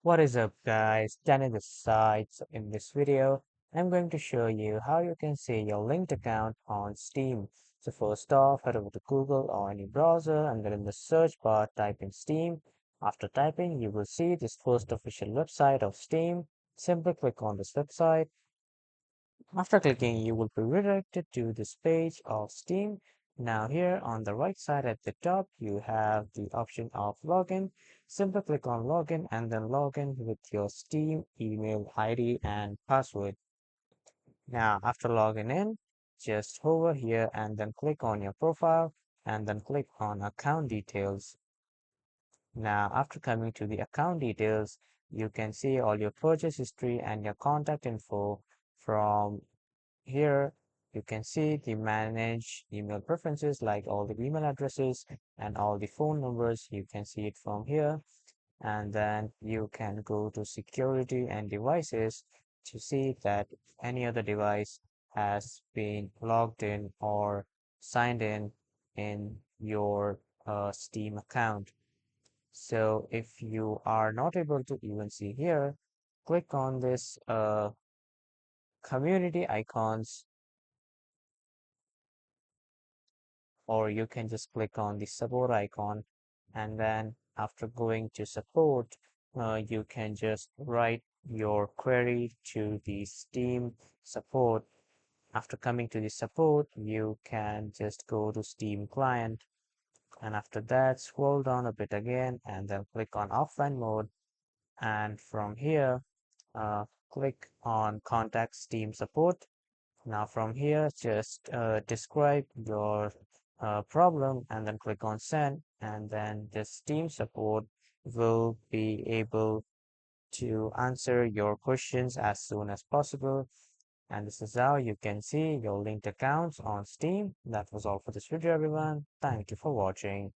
What is up guys, Danny this side. So in this video, I'm going to show you how you can see your linked account on Steam. So first off, head over to Google or any browser and then in the search bar type in Steam. After typing, you will see this first official website of Steam. Simply click on this website. After clicking, you will be redirected to this page of Steam. Now here on the right side at the top, you have the option of login. Simply click on login and then log in with your Steam email ID and password. Now after logging in, just hover here and then click on your profile and then click on account details. Now after coming to the account details, you can see all your purchase history and your contact info from here. You can see the manage email preferences, like all the email addresses and all the phone numbers. You can see it from here. And then you can go to security and devices to see that any other device has been logged in or signed in your Steam account. So if you are not able to even see here, click on this community icons, or you can just click on the support icon, and then after going to support, you can just write your query to the Steam support. After coming to the support, you can just go to Steam client, and after that scroll down a bit again and then click on offline mode, and from here click on contact Steam support. Now from here, just describe your problem and then click on send, and then this team support will be able to answer your questions as soon as possible. And this is how you can see your linked accounts on Steam. That was all for this video, everyone. Thank you for watching.